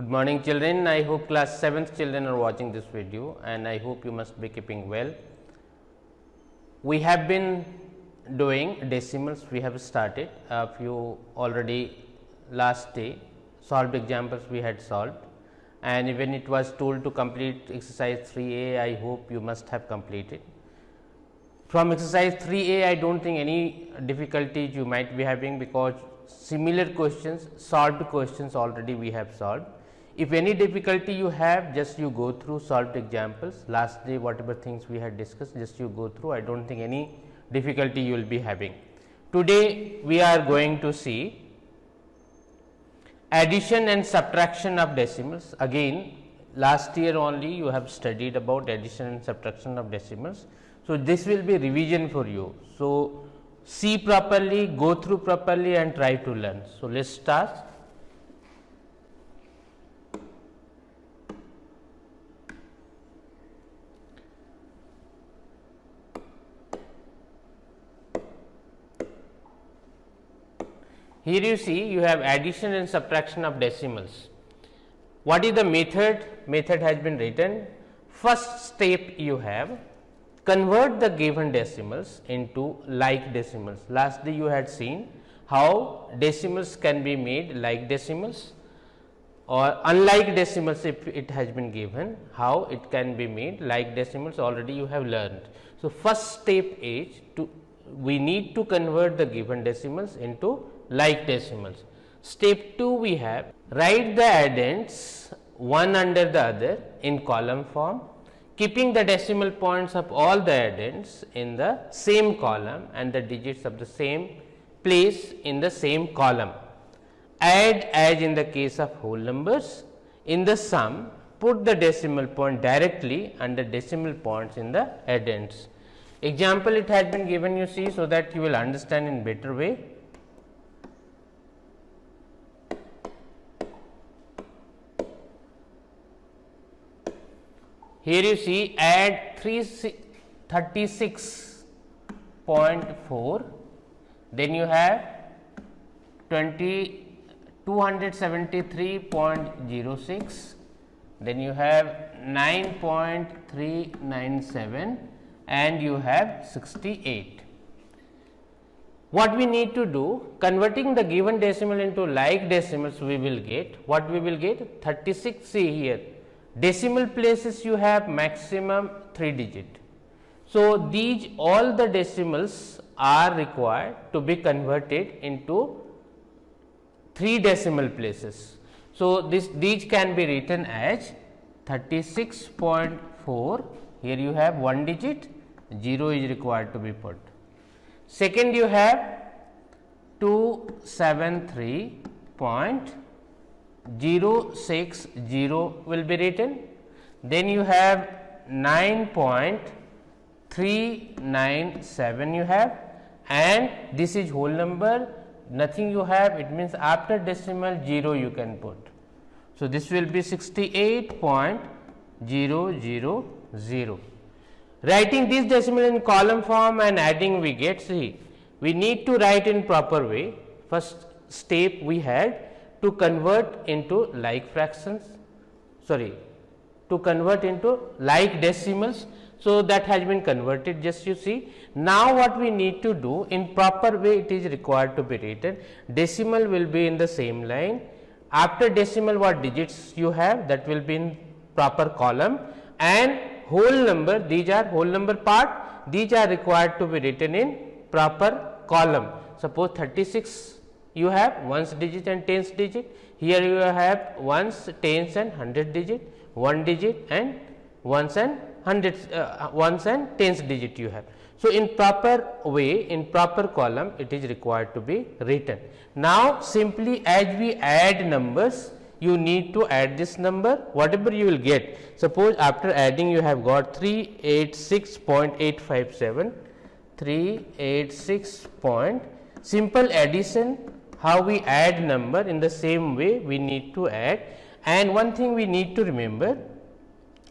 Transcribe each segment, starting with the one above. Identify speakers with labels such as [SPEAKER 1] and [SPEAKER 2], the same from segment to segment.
[SPEAKER 1] Good morning children, I hope class 7th children are watching this video and I hope you must be keeping well. We have been doing decimals, we have started a few already last day, solved examples we had solved, and when it was told to complete exercise 3A, I hope you must have completed. From exercise 3A, I do not think any difficulties you might be having, because similar questions, solved questions already we have solved. If any difficulty you have, just you go through solved examples last day, whatever things we had discussed, just you go through. I do not think any difficulty you will be having. Today we are going to see addition and subtraction of decimals. Again, last year only you have studied about addition and subtraction of decimals. So, this will be revision for you. So, see properly, go through properly and try to learn. So, let us start. Here you see you have addition and subtraction of decimals. What is the method? Method has been written. First step you have, convert the given decimals into like decimals. Last day you had seen how decimals can be made like decimals or unlike decimals if it has been given, how it can be made like decimals already you have learned. So, first step is we need to convert the given decimals into like decimals. Step 2 we have, write the addends one under the other in column form, keeping the decimal points of all the addends in the same column and the digits of the same place in the same column. Add as in the case of whole numbers. In the sum, put the decimal point directly under decimal points in the addends. Example it has been given, you see, so that you will understand in better way. Here you see, add 36.4, then you have 273.06, then you have 9.397 and you have 68. What we need to do, converting the given decimal into like decimals, we will get, what we will get? 36, see here. Decimal places you have maximum 3 digit. So, these all the decimals are required to be converted into 3 decimal places. So, these can be written as 36.4, here you have 1 digit, 0 is required to be put. Second you have 273.060 will be written, then you have 9.397 you have, and this is whole number, nothing you have, it means after decimal 0 you can put. So, this will be 68.000. Writing this decimal in column form and adding we get, see, we need to write in proper way. First step we had to convert into like fractions, to convert into like decimals. So, that has been converted, just you see. Now, what we need to do in proper way, it is required to be written. Decimal will be in the same line. After decimal, what digits you have, that will be in proper column, and whole number, these are whole number part, these are required to be written in proper column. Suppose 36 you have ones digit and tens digit, here you have ones, tens and 100 digit, 1 digit and ones and hundreds, ones and tens digit you have. So, in proper way, in proper column, it is required to be written. Now, simply as we add numbers, you need to add this number, whatever you will get. Suppose after adding you have got 386.857, 386 point, simple addition, how we add number, in the same way we need to add. And one thing we need to remember,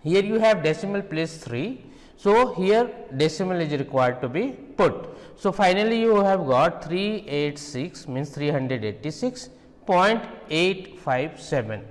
[SPEAKER 1] here you have decimal place 3. So, here decimal is required to be put. So, finally, you have got 386 means 386.857.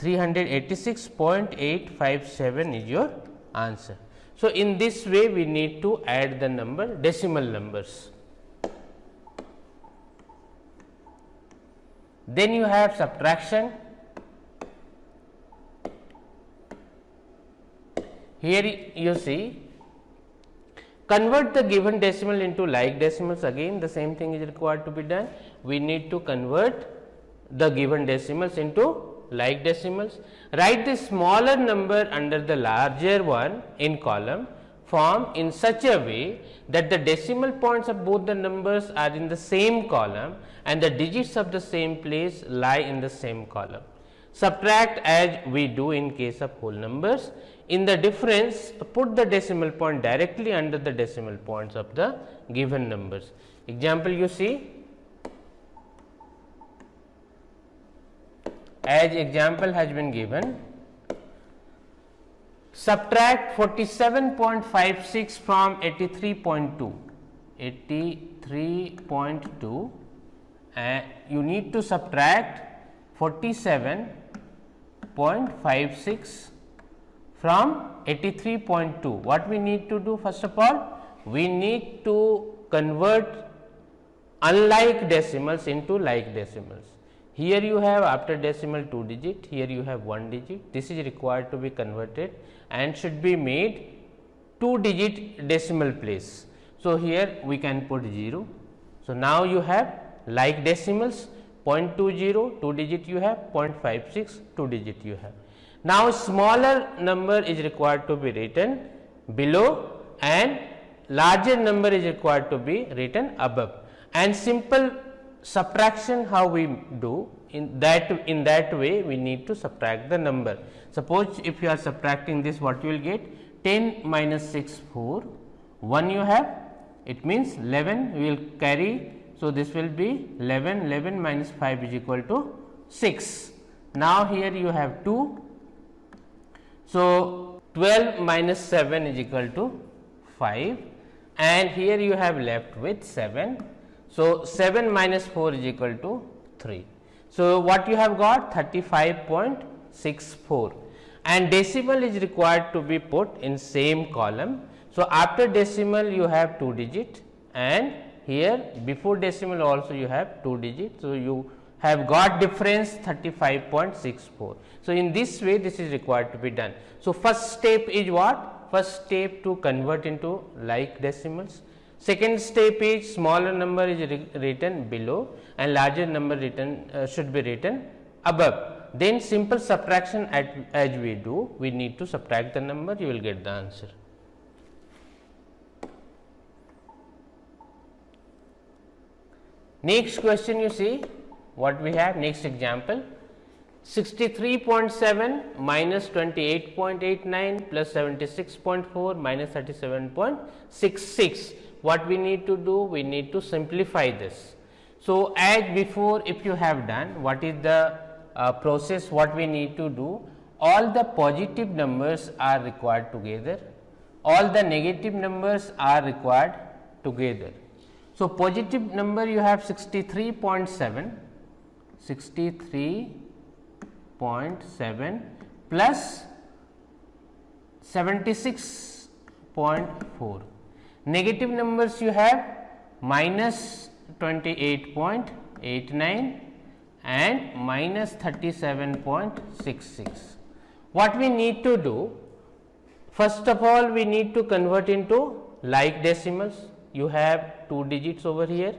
[SPEAKER 1] 386.857 is your answer. So, in this way we need to add the number decimal numbers. Then you have subtraction. Here you see, convert the given decimal into like decimals. Again the same thing is required to be done. We need to convert the given decimals into like decimals. Write the smaller number under the larger one in column form in such a way that the decimal points of both the numbers are in the same column and the digits of the same place lie in the same column. Subtract as we do in case of whole numbers. In the difference, put the decimal point directly under the decimal points of the given numbers. Example you see, as example has been given, subtract 47.56 from 83.2, 83.2, and you need to subtract 47.56 from 83.2. What we need to do? First of all, we need to convert unlike decimals into like decimals. Here you have after decimal 2 digit, here you have 1 digit. This is required to be converted and should be made 2 digit decimal place. So, here we can put 0. So, now you have like decimals 0.20, 2 digit you have, 0.56, 2 digit you have. Now, smaller number is required to be written below and larger number is required to be written above, and simple subtraction how we do in that way we need to subtract the number. Suppose if you are subtracting this, what you will get? 10 minus 6 4, 1 you have, it means 11 we will carry. So, this will be 11, 11 minus 5 is equal to 6. Now, here you have 2. So, 12 minus 7 is equal to 5, and here you have left with 7. So, 7 minus 4 is equal to 3. So, what you have got? 35.64, and decimal is required to be put in same column. So, after decimal you have 2 digit, and here before decimal also you have 2 digit. So, you have got difference 35.64. So, in this way this is required to be done. So, first step is what? First step to convert into like decimals. Second step is smaller number is written below and larger number should be written above. Then simple subtraction as we do, we need to subtract the number, you will get the answer. Next question you see what we have, next example, 63.7 minus 28.89 plus 76.4 minus 37.66. What we need to do? We need to simplify this. So, as before if you have done, what is the process what we need to do? All the positive numbers are required together, all the negative numbers are required together. So, positive number you have 63.7, 63.7 plus 76.4. Negative numbers you have minus 28.89 and minus 37.66. What we need to do? First of all, we need to convert into like decimals. You have 2 digits over here,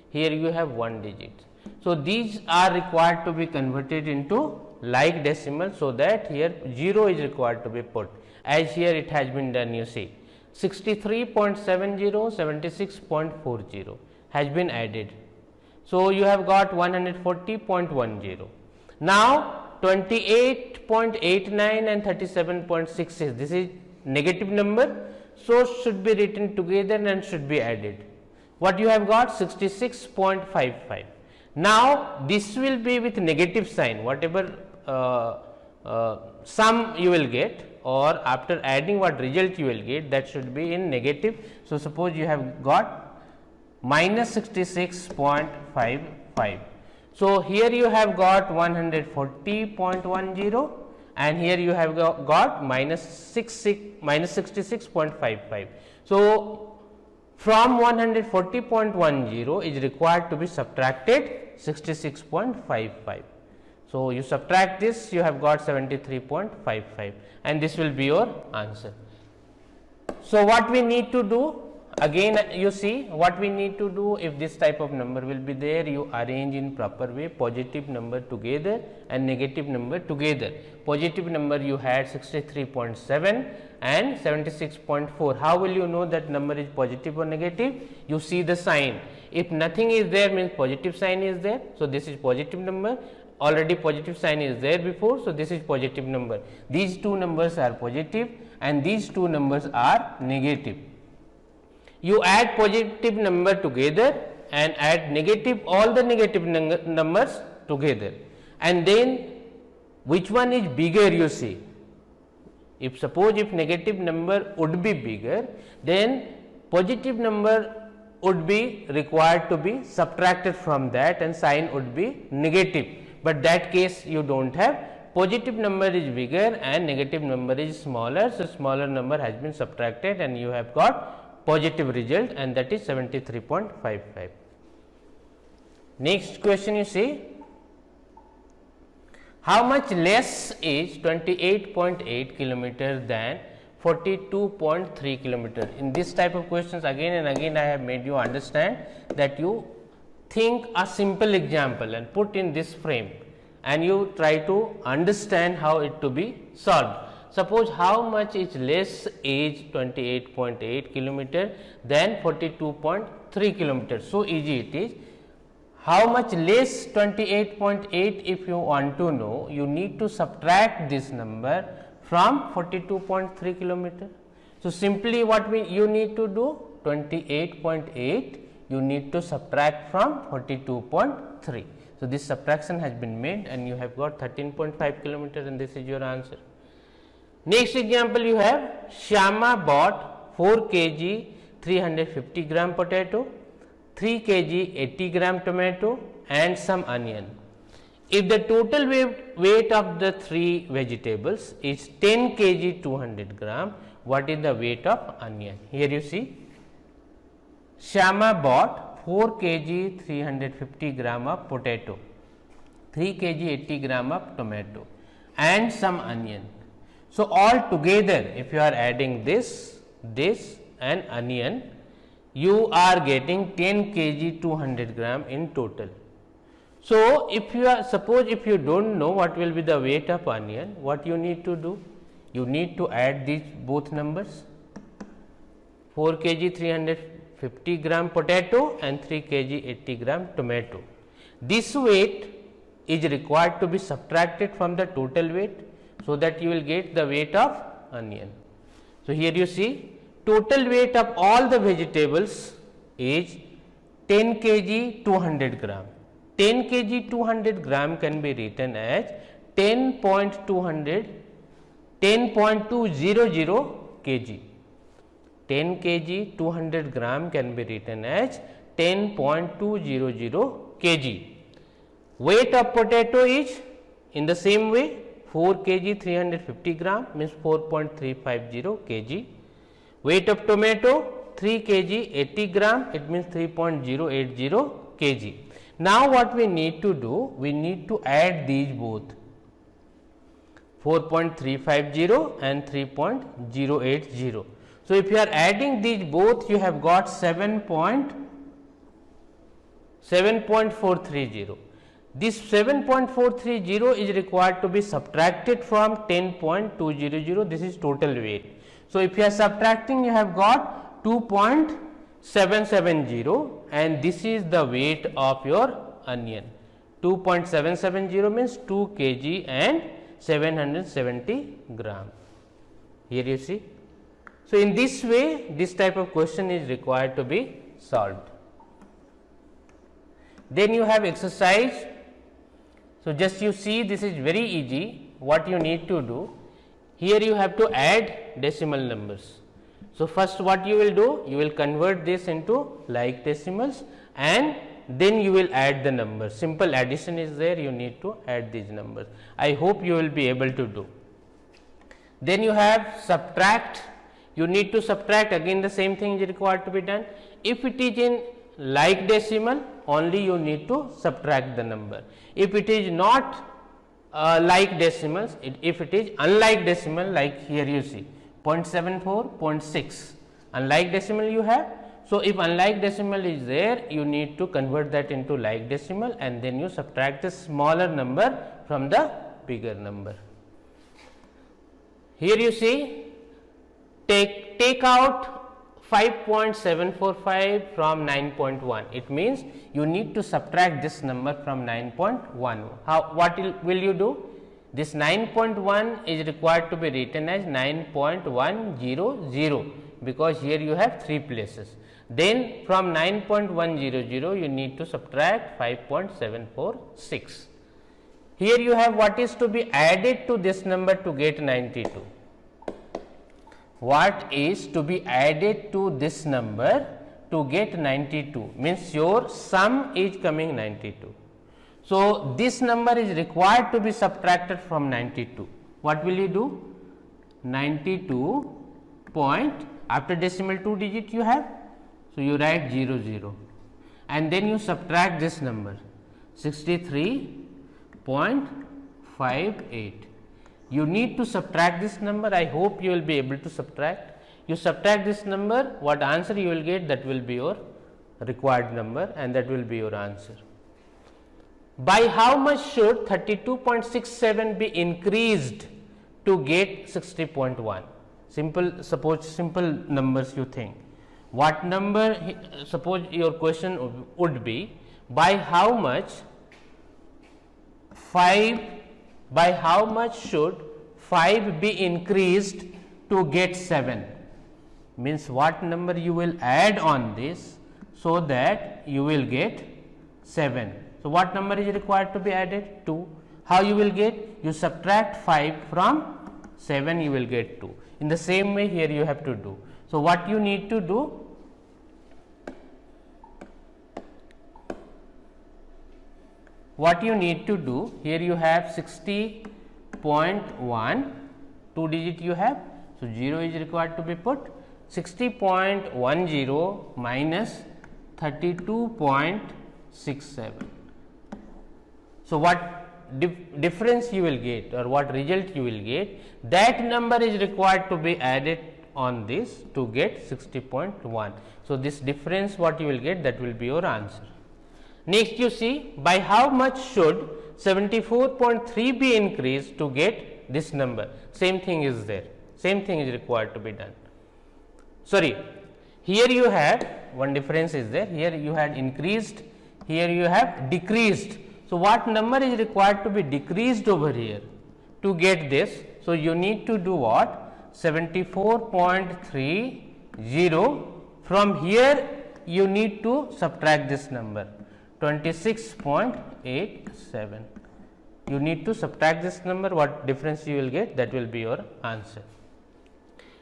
[SPEAKER 1] here you have 1 digit. So, these are required to be converted into like decimals, so that here 0 is required to be put, as here it has been done. You see 63.70, 76.40 has been added. So, you have got 140.10. Now, 28.89 and 37.66, this is negative number. So, should be written together and should be added. What you have got? 66.55. Now, this will be with negative sign, whatever sum you will get, or after adding what result you will get, that should be in negative. So, suppose you have got minus 66.55. So, here you have got 140.10 and here you have got minus 66.55. So, from 140.10 is required to be subtracted 66.55. So, you subtract this, you have got 73.55 and this will be your answer. So, what we need to do, again you see what we need to do, if this type of number will be there, you arrange in proper way positive number together and negative number together. Positive number you had 63.7 and 76.4. How will you know that number is positive or negative? You see the sign. If nothing is there, means positive sign is there. So, this is positive number, already positive sign is there before. So, this is positive number. These two numbers are positive and these two numbers are negative. You add positive number together and add negative, all the negative numbers together, and then which one is bigger, you see. If suppose if negative number would be bigger, then positive number would be required to be subtracted from that and sign would be negative, but that case you do not have. Positive number is bigger and negative number is smaller. So, smaller number has been subtracted and you have got positive result, and that is 73.55. Next question you see, how much less is 28.8 kilometer than 42.3 kilometer? In this type of questions, again and again I have made you understand that you think a simple example and put in this frame and you try to understand how it to be solved. Suppose how much is less is 28.8 kilometer than 42.3 kilometer. So easy it is. How much less 28.8, if you want to know, you need to subtract this number from 42.3 kilometer. So simply what you need to do, 28.8 you need to subtract from 42.3. So this subtraction has been made and you have got 13.5 kilometer, and this is your answer. Next example you have, Shyama bought 4 kg 350 gram potato, 3 kg 80 gram tomato and some onion. If the total weight of the three vegetables is 10 kg 200 gram, what is the weight of onion? Here you see, Shyama bought 4 kg 350 gram of potato, 3 kg 80 gram of tomato and some onion. So, all together if you are adding this and onion, you are getting 10 kg 200 gram in total. So, if you are, suppose if you do not know what will be the weight of onion, what you need to do? You need to add these both numbers, 4 kg 350 gram potato and 3 kg 80 gram tomato. This weight is required to be subtracted from the total weight, so that you will get the weight of onion. So, here you see total weight of all the vegetables is 10 kg 200 gram. 10 kg 200 gram can be written as 10.200 kg. 10 kg 200 gram can be written as 10.200 kg. Weight of potato is in the same way, 4 kg 350 gram means 4.350 kg. Weight of tomato 3 kg 80 gram, it means 3.080 kg. Now, what we need to do? We need to add these both, 4.350 and 3.080. So, if you are adding these both, you have got 7.430. This 7.430 is required to be subtracted from 10.200. This is total weight. So, if you are subtracting, you have got 2.770 and this is the weight of your onion. 2.770 means 2 kg and 770 gram. Here you see. So, in this way, this type of question is required to be solved. Then you have exercise. So, just you see, this is very easy. What you need to do, here you have to add decimal numbers. So, first what you will do, you will convert this into like decimals and then you will add the numbers. Simple addition is there, you need to add these numbers. I hope you will be able to do. Then you have subtract, you need to subtract, again the same thing is required to be done. If it is in like decimal, only you need to subtract the number. If it is not like decimals, if it is unlike decimal, like here you see 0.74, 0.6, unlike decimal you have. So, if unlike decimal is there, you need to convert that into like decimal and then you subtract the smaller number from the bigger number. Here you see, take out 5.745 from 9.1. It means you need to subtract this number from 9.1. What will you do? This 9.1 is required to be written as 9.100, because here you have 3 places. Then from 9.100 you need to subtract 5.746. Here you have what is to be added to this number to get 92. What is to be added to this number to get 92, means your sum is coming 92. So, this number is required to be subtracted from 92. What will you do? 92 point, after decimal 2 digit you have, so you write 00 and then you subtract this number 63.58. You need to subtract this number. I hope you will be able to subtract. You subtract this number, what answer you will get, that will be your required number and that will be your answer. By how much should 32.67 be increased to get 60.1? Simple, suppose simple numbers you think. What number, suppose your question would be, by how much should 5 be increased to get 7? Means what number you will add on this so that you will get 7. So, what number is required to be added? 2. How you will get? You subtract 5 from 7, you will get 2. In the same way here you have to do. So, what you need to do? What you need to do, here you have 60.1, 2 digit you have, so 0 is required to be put. 60.10 minus 32.67. So, what difference you will get or what result you will get, that number is required to be added on this to get 60.1. So, this difference what you will get, that will be your answer. Next you see, by how much should 74.3 be increased to get this number? Same thing is there, same thing is required to be done. Sorry, here you have one difference is there, here you had increased, here you have decreased. So, what number is required to be decreased over here to get this? So, you need to do what? 74.30, from here you need to subtract this number 26.87. You need to subtract this number, what difference you will get, that will be your answer.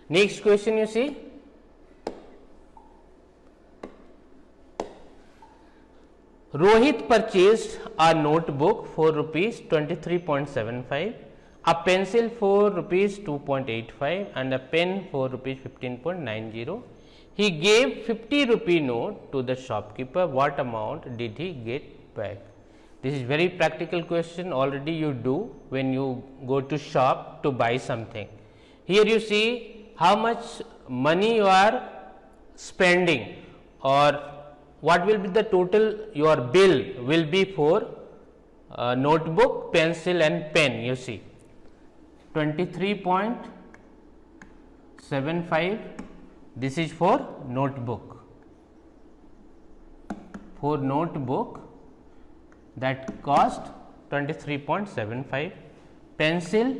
[SPEAKER 1] Next question you see, Rohit purchased a notebook for rupees 23.75, a pencil for rupees 2.85 and a pen for rupees 15.90. He gave 50 rupee note to the shopkeeper. What amount did he get back? This is very practical question, already you do when you go to shop to buy something. Here you see how much money you are spending, or what will be the total your bill will be for notebook, pencil and pen. You see 23.75, this is for notebook. For notebook that cost 23.75, pencil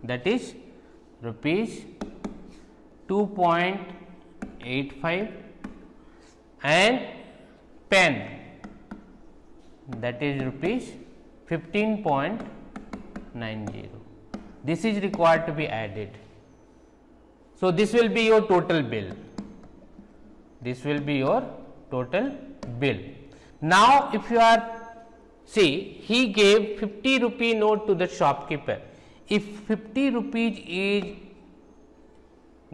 [SPEAKER 1] that is rupees 2.85 and pen that is rupees 15.90. This is required to be added. So, this will be your total bill. This will be your total bill. Now, if you are, see, he gave 50 rupee note to the shopkeeper. If 50 rupees is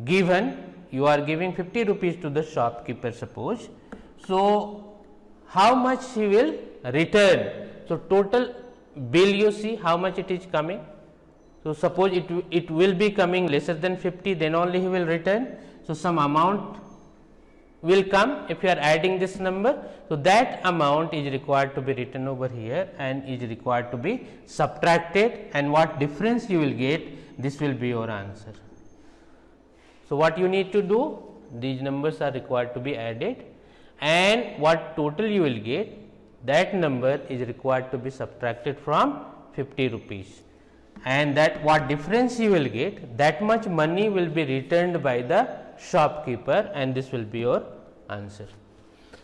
[SPEAKER 1] given, you are giving 50 rupees to the shopkeeper, suppose. So, how much he will return? So, total bill you see how much it is coming. So, suppose it will be coming lesser than 50, then only he will return. So, some amount will come if you are adding this number. So, that amount is required to be written over here and is required to be subtracted, and what difference you will get, this will be your answer. So, what you need to do, these numbers are required to be added, and what total you will get, that number is required to be subtracted from 50 rupees, and that what difference you will get, that much money will be returned by the shopkeeper, and this will be your answer.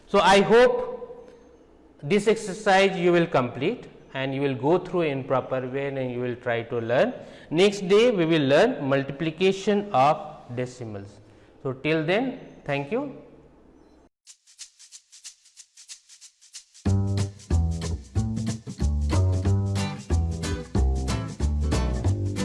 [SPEAKER 1] So, I hope this exercise you will complete and you will go through in proper way and you will try to learn. Next day we will learn multiplication of decimals. So, till then, thank you.